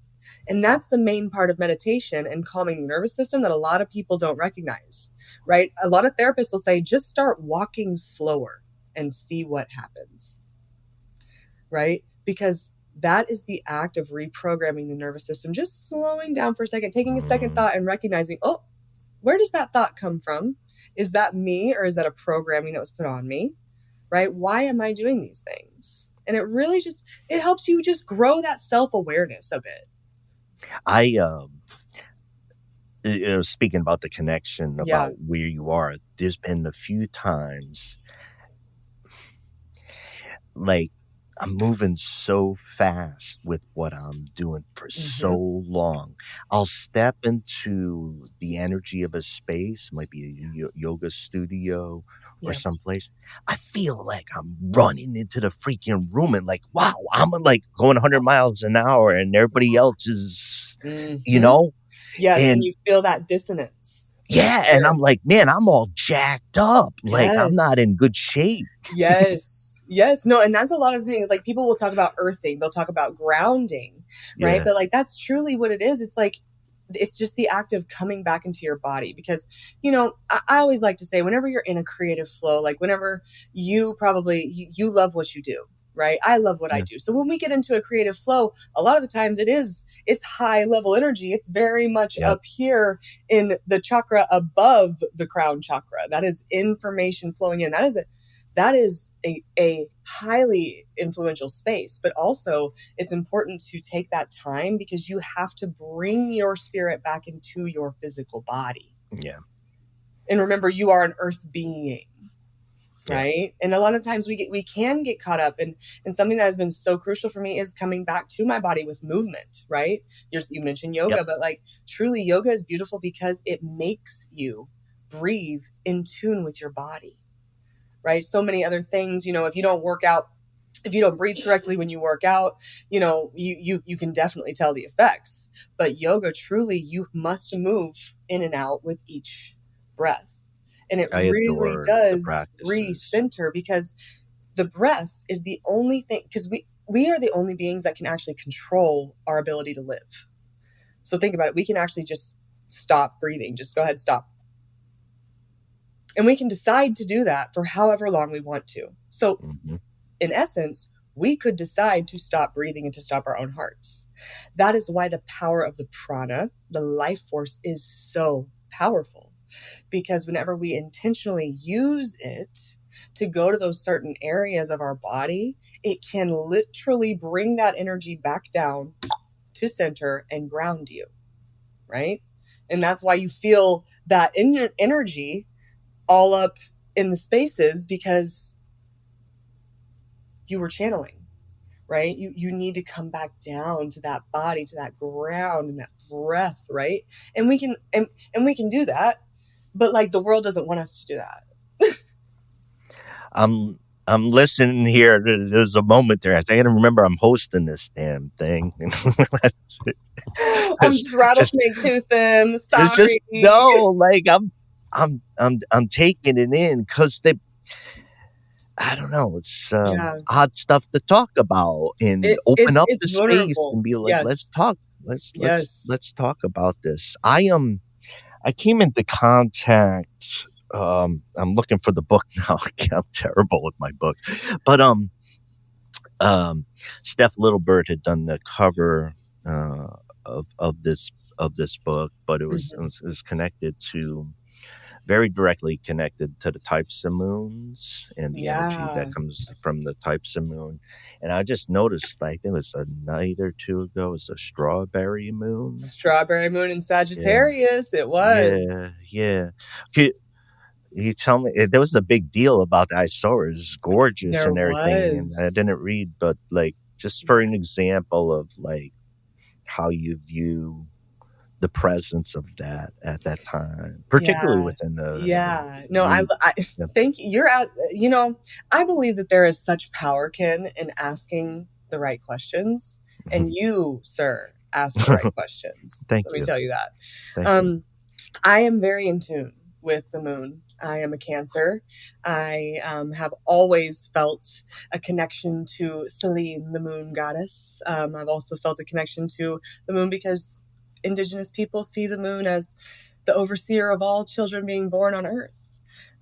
And that's the main part of meditation and calming the nervous system that a lot of people don't recognize, right? A lot of therapists will say, just start walking slower and see what happens, right? Because that is the act of reprogramming the nervous system, just slowing down for a second, taking a second thought and recognizing, oh, where does that thought come from? Is that me or is that a programming that was put on me, right? Why am I doing these things? And it really just, it helps you just grow that self-awareness of it. I speaking about the connection about where you are, there's been a few times like I'm moving so fast with what I'm doing for so long. I'll step into the energy of a space, might be a yoga studio or someplace. I feel like I'm running into the freaking room and like, wow, I'm like going 100 miles an hour and everybody else is, you know? Yes, and you feel that dissonance. Yeah, and I'm like, man, I'm all jacked up. Like, I'm not in good shape. Yes, no, and that's a lot of things. Like, people will talk about earthing, they'll talk about grounding, right? But like, that's truly what it is. It's like, it's just the act of coming back into your body. Because, you know, I always like to say, whenever you're in a creative flow, like whenever you you love what you do, right? I love what I do. So when we get into a creative flow, a lot of the times it's high level energy. It's very much up here in the chakra above the crown chakra. That is information flowing in. That is a highly influential space, but also it's important to take that time because you have to bring your spirit back into your physical body. Yeah. And remember, you are an earth being, right? And a lot of times we can get caught up, and something that has been so crucial for me is coming back to my body with movement, right? You mentioned yoga, but like truly yoga is beautiful because it makes you breathe in tune with your body. Right. So many other things, you know, if you don't work out, if you don't breathe correctly when you work out, you know, you can definitely tell the effects. But yoga, truly, you must move in and out with each breath. And it really does recenter, because the breath is the only thing, because we are the only beings that can actually control our ability to live. So think about it. We can actually just stop breathing. Just go ahead, stop. And we can decide to do that for however long we want to. So in essence, we could decide to stop breathing and to stop our own hearts. That is why the power of the prana, the life force, is so powerful. Because whenever we intentionally use it to go to those certain areas of our body, it can literally bring that energy back down to center and ground you, right? And that's why you feel that energy all up in the spaces, because you were channeling, right? You need to come back down to that body, to that ground and that breath, right? And we can we can do that, but like the world doesn't want us to do that. I'm listening here. There's a moment there. I gotta remember I'm hosting this damn thing. I'm just rattlesnake toothing. Sorry. Like I'm taking it in because I don't know. It's odd stuff to talk about and open up the space and be like, let's talk. Let's talk about this. I came into contact. I'm looking for the book now. I'm terrible with my books, but Steph Littlebird had done the cover of this book, but it was connected to very directly connected to the types of moons and the energy that Yeah. comes from the types of moon. And I just noticed, like, it was a night or two ago, it was a strawberry moon. Strawberry moon in Sagittarius. It was. Yeah. Could you tell me, there was a big deal about that. I saw it. It was gorgeous There and everything, and I was. didn't read, but like, just for an example of like how you view the presence of that at that time, particularly within the No, I yeah. think you're at, I believe that there is such power, Ken, in asking the right questions, and you, sir, ask the right questions. Thank Let me you. tell you that. Thank you. I am very in tune with the moon. I am a Cancer. I have always felt a connection to Selene, the moon goddess. I've also felt a connection to the moon because Indigenous people see the moon as the overseer of all children being born on Earth.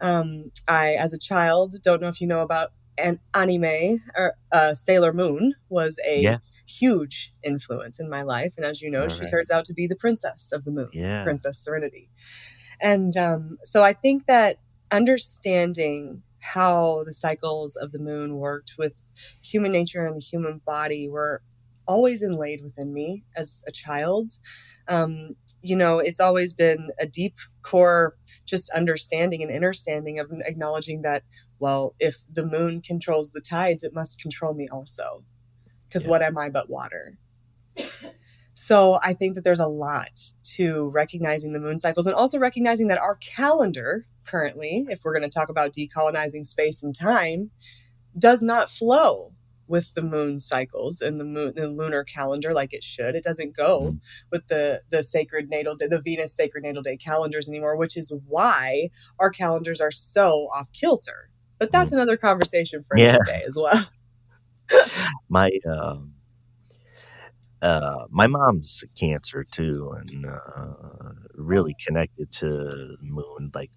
I, as a child, don't know if you know about an anime, or Sailor Moon was a huge influence in my life. And as you know, she turns out to be the princess of the moon, Princess Serenity. And so I think that understanding how the cycles of the moon worked with human nature and the human body were always inlaid within me as a child. It's always been a deep core just understanding and understanding of acknowledging that, well, if the moon controls the tides, it must control me also. Because what am I but water? So I think that there's a lot to recognizing the moon cycles, and also recognizing that our calendar currently, if we're going to talk about decolonizing space and time, does not flow with the moon cycles and the lunar calendar like it should. It doesn't go with the sacred natal day, the Venus sacred natal day calendars anymore, which is why our calendars are so off kilter. But that's another conversation for another day as well. My mom's Cancer too, and really connected to the moon, like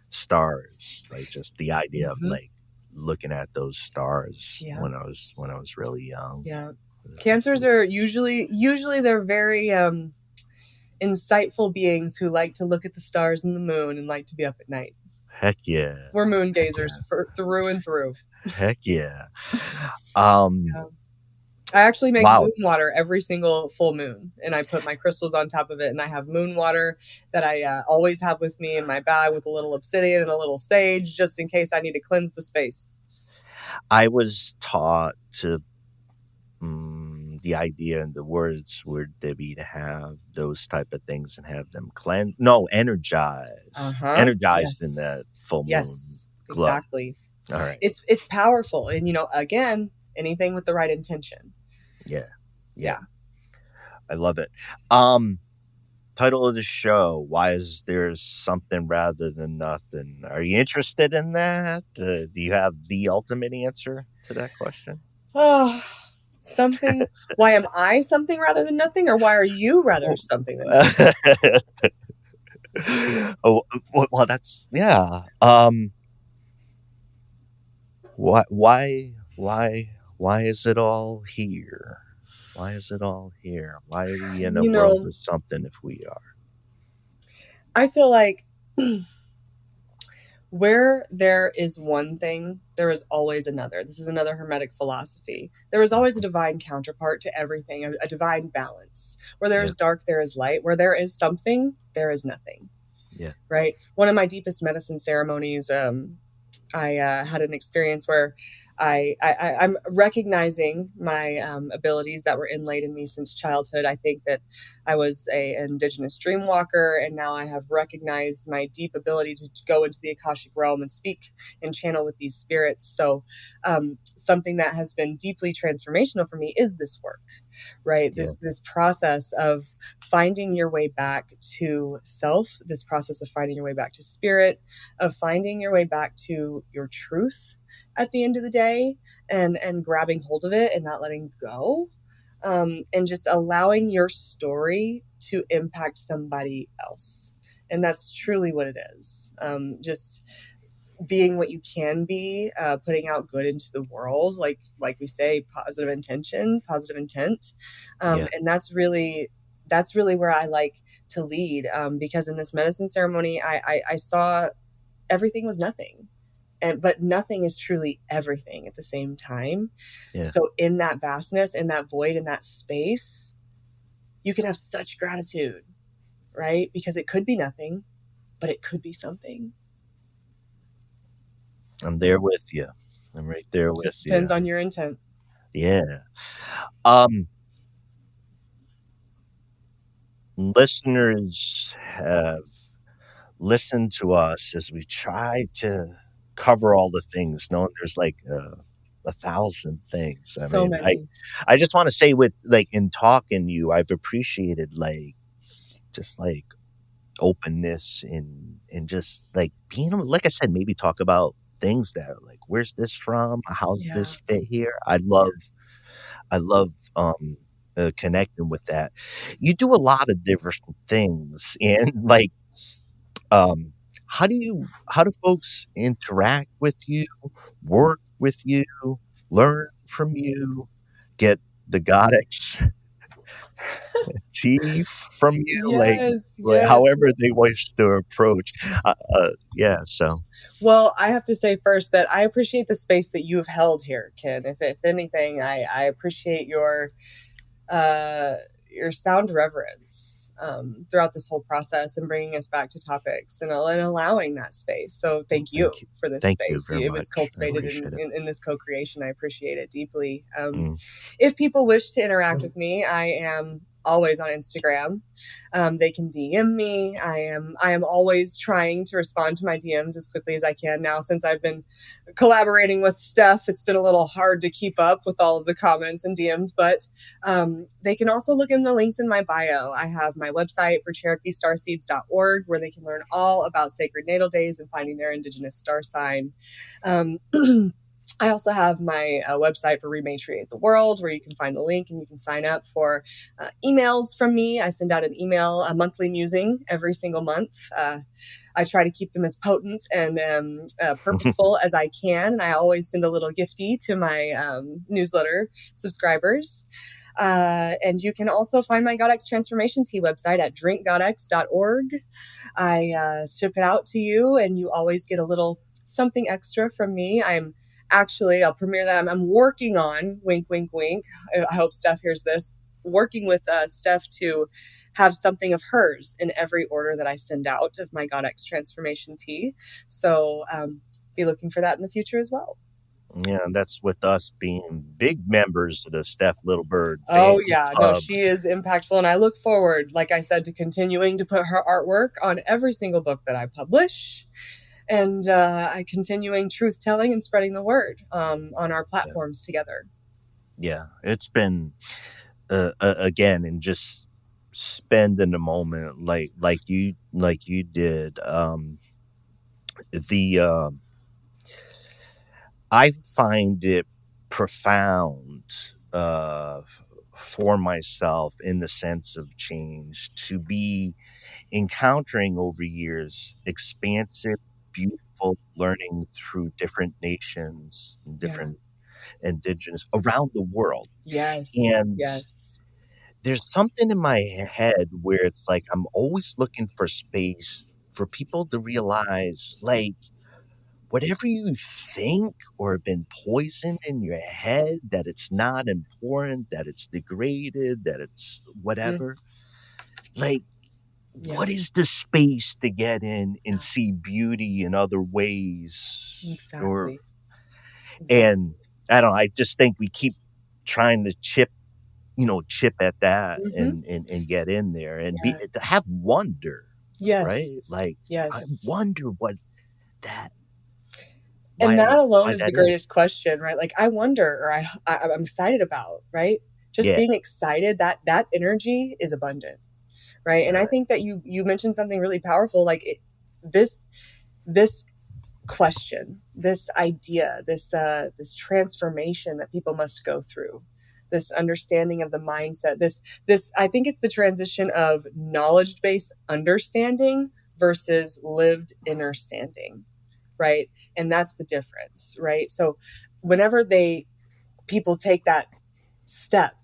stars, like just the idea of like looking at those stars when I was really young. Cancers are usually they're very insightful beings who like to look at the stars and the moon and like to be up at night. Heck yeah. We're moon gazers through and through. Heck yeah. I actually make moon water every single full moon, and I put my crystals on top of it, and I have moon water that I always have with me in my bag with a little obsidian and a little sage, just in case I need to cleanse the space. I was taught to the idea and the words would be to have those type of things and have them energized in that full moon glow. Exactly. All right. It's powerful, and again, anything with the right intention. Yeah. I love it. Title of the show, why is there something rather than nothing? Are you interested in that? Do you have the ultimate answer to that question? Something. Why am I something rather than nothing, or why are you rather something than nothing? Well, that's why is it all here? Why is it all here? Why are we in a world of something if we are? I feel like where there is one thing, there is always another. This is another Hermetic philosophy. There is always a divine counterpart to everything, a divine balance. Where there is dark, there is light. Where there is something, there is nothing. Yeah. Right? One of my deepest medicine ceremonies, I had an experience where I'm recognizing my abilities that were inlaid in me since childhood. I think that I was an Indigenous dream walker, and now I have recognized my deep ability to go into the Akashic realm and speak and channel with these spirits. So something that has been deeply transformational for me is this work, right? This process of finding your way back to self, this process of finding your way back to spirit, of finding your way back to your truth at the end of the day, and grabbing hold of it and not letting go, and just allowing your story to impact somebody else. And that's truly what it is. Just being what you can be, putting out good into the world, like we say, positive intention, positive intent. And that's really where I like to lead, because in this medicine ceremony, I saw everything was nothing. But nothing is truly everything at the same time. Yeah. So in that vastness, in that void, in that space, you can have such gratitude, right? Because it could be nothing, but it could be something. I'm there with you. I'm right there with Just you. depends on your intent. Yeah. Listeners have listened to us as we try to cover all the things, knowing there's like 1,000 things. I So mean, many. I just want to say, with like in talking to you, I've appreciated like just like openness and just like being able, like I said, maybe talk about things that are like, where's this from? How's Yeah. this fit here? I love connecting with that. You do a lot of different things, and like how do folks interact with you, work with you, learn from you, get the goddess tea from you, like Yes, yes. however they wish to approach. Yeah, so Well, I have to say first that I appreciate the space that you have held here, Ken. If anything, I appreciate your sound reverence throughout this whole process and bringing us back to topics and allowing that space. So thank you for this Thank you space. very It was much. I cultivated appreciate it. in this co-creation. I appreciate it deeply. If people wish to interact with me, I am always on Instagram. They can DM me. I am always trying to respond to my DMs as quickly as I can now. Since I've been collaborating with Steph, it's been a little hard to keep up with all of the comments and DMs, but they can also look in the links in my bio. I have my website, matriarchystarseeds.org, where they can learn all about sacred natal days and finding their Indigenous star sign. I also have my website for Rematriate the World, where you can find the link and you can sign up for emails from me. I send out an email, a monthly musing every single month. I try to keep them as potent and purposeful as I can. And I always send a little gifty to my newsletter subscribers. And you can also find my GodX Transformation Tea website at drinkgodx.org. I ship it out to you, and you always get a little something extra from me. I'll premiere that. I'm working on, wink, wink, wink. I hope Steph hears this, working with Steph to have something of hers in every order that I send out of my GodX Transformation Tea. So be looking for that in the future as well. Yeah, and that's with us being big members of the Steph Little Bird fan Oh, yeah. club. No, she is impactful. And I look forward, like I said, to continuing to put her artwork on every single book that I publish. And I continuing truth telling and spreading the word on our platforms together. Yeah, it's been again, and just spending a moment like you did. I find it profound for myself in the sense of change to be encountering over years expansive, beautiful learning through different nations and different indigenous around the world. Yes. And yes. there's something in my head where it's like I'm always looking for space for people to realize, like, whatever you think or have been poisoned in your head, that it's not important, that it's degraded, that it's whatever. Like, what is the space to get in and see beauty in other ways? Exactly. And I don't know, I just think we keep trying to chip at that and get in there and be to have wonder. Yes. Right? Like, I wonder what that. And that alone is the greatest question, right? Like, I wonder, or I'm excited about, right? Just being excited, that energy is abundant, right? And I think that you mentioned something really powerful, like this question, this idea, this transformation that people must go through, this understanding of the mindset, this I think it's the transition of knowledge-based understanding versus lived understanding. Right. And that's the difference. Right. So whenever people take that step,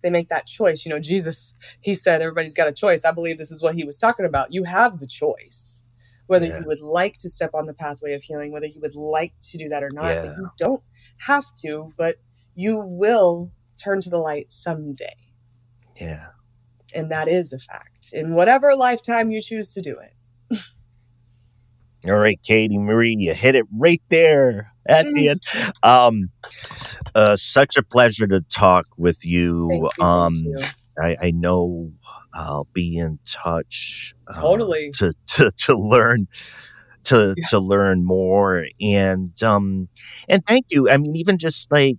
they make that choice. Jesus, he said, everybody's got a choice. I believe this is what he was talking about. You have the choice. whether you would like to step on the pathway of healing, whether you would like to do that or not, but you don't have to, but you will turn to the light someday. Yeah. And that is a fact in whatever lifetime you choose to do it. All right, Katie Marie, you hit it right there at the end. Such a pleasure to talk with you. Thank you. I know I'll be in touch Totally to learn to learn more, and thank you. I mean, even just like,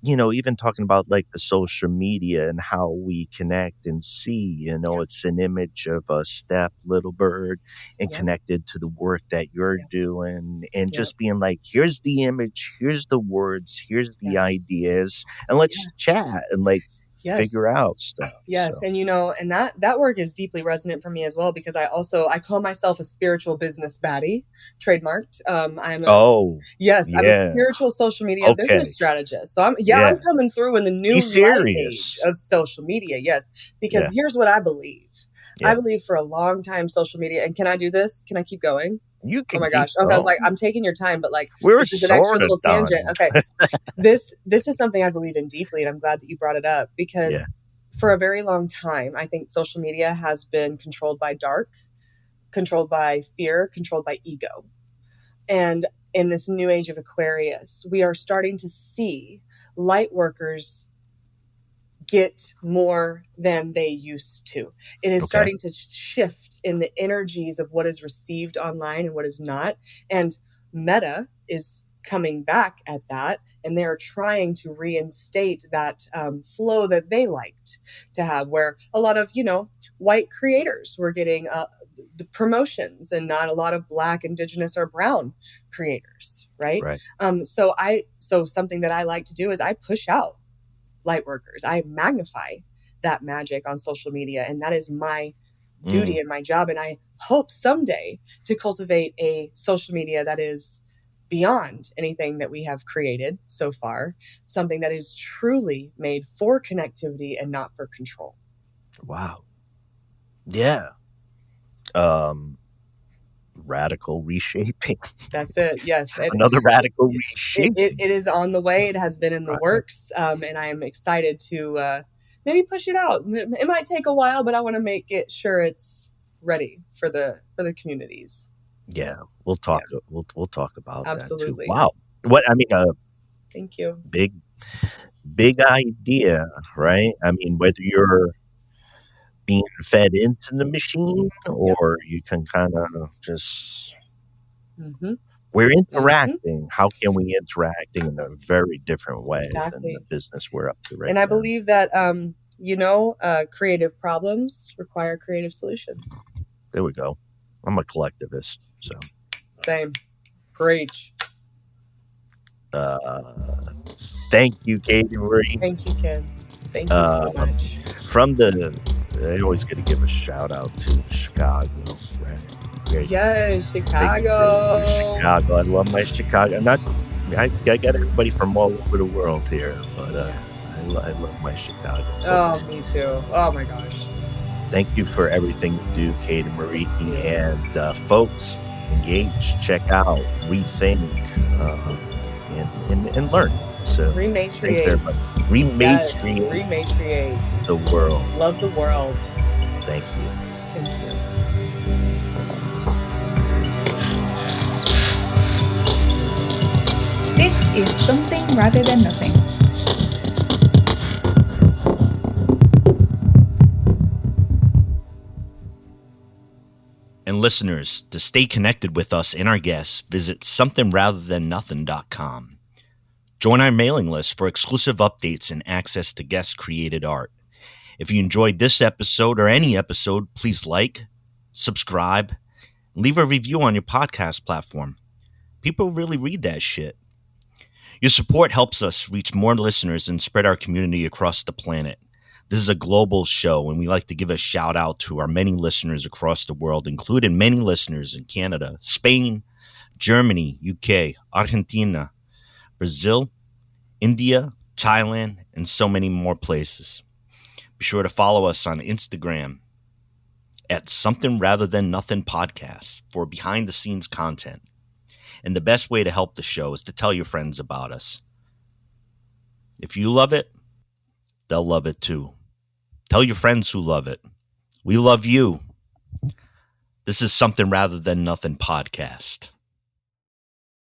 even talking about like the social media and how we connect and see, it's an image of a Steph Littlebird and connected to the work that you're doing, and just being like, here's the image, here's the words, here's the ideas, and let's chat and like figure out stuff. Yes. So. And that work is deeply resonant for me as well, because I call myself a spiritual business baddie, trademarked. I'm a spiritual social media business strategist. So I'm coming through in the new light age of social media. Yes. Because here's what I believe. I believe for a long time, social media, and can I do this? Can I keep going? You can. Oh my gosh. Okay. I was like, I'm taking your time, but like, this is an extra little tangent. Okay. This is something I believe in deeply. And I'm glad that you brought it up, because for a very long time, I think social media has been controlled by dark, controlled by fear, controlled by ego. And in this new age of Aquarius, we are starting to see light workers get more than they used to. It is starting to shift in the energies of what is received online and what is not. And Meta is coming back at that, and they're trying to reinstate that flow that they liked to have, where a lot of white creators were getting the promotions, and not a lot of Black, Indigenous, or brown creators, right? So something that I like to do is I push out light workers. I magnify that magic on social media, and that is my duty and my job. And I hope someday to cultivate a social media that is beyond anything that we have created so far, something that is truly made for connectivity and not for control. Wow. Yeah. Radical reshaping. That's it. Yes. Another radical reshaping. It is on the way. It has been in the works. And I am excited to maybe push it out. It might take a while, but I want to make it sure it's ready for the communities. Yeah, we'll talk. Yeah. We'll talk about Absolutely. That too. Wow. What I mean, thank you. Big idea, right? I mean, whether you're being fed into the machine, or you can kind of just we're interacting. How can we interacting in a very different way than the business we're up to right now? And I believe that creative problems require creative solutions. There we go. I'm a collectivist, so same. Preach. Thank you, Katie Marie. Thank you, Ken. Thank you so much. I always got to give a shout out to Chicago. Right? Yes, Chicago. Chicago. I love my Chicago. I got everybody from all over the world here, but I love my Chicago. Oh, me too. Oh my gosh. Thank you for everything you do, Katie Marie. And folks, engage, check out, rethink, and learn. So rematriate. Rematriate the world. Love the world. Thank you. Thank you. This is Something Rather Than Nothing. And listeners, to stay connected with us and our guests, visit somethingratherthannothing.com. Join our mailing list for exclusive updates and access to guest-created art. If you enjoyed this episode or any episode, please like, subscribe, and leave a review on your podcast platform. People really read that shit. Your support helps us reach more listeners and spread our community across the planet. This is a global show, and we like to give a shout out to our many listeners across the world, including many listeners in Canada, Spain, Germany, UK, Argentina, Brazil, India, Thailand, and so many more places. Be sure to follow us on Instagram at Something Rather Than Nothing Podcast for behind the scenes content. And the best way to help the show is to tell your friends about us. If you love it, they'll love it too. Tell your friends who love it. We love you. This is Something Rather Than Nothing Podcast.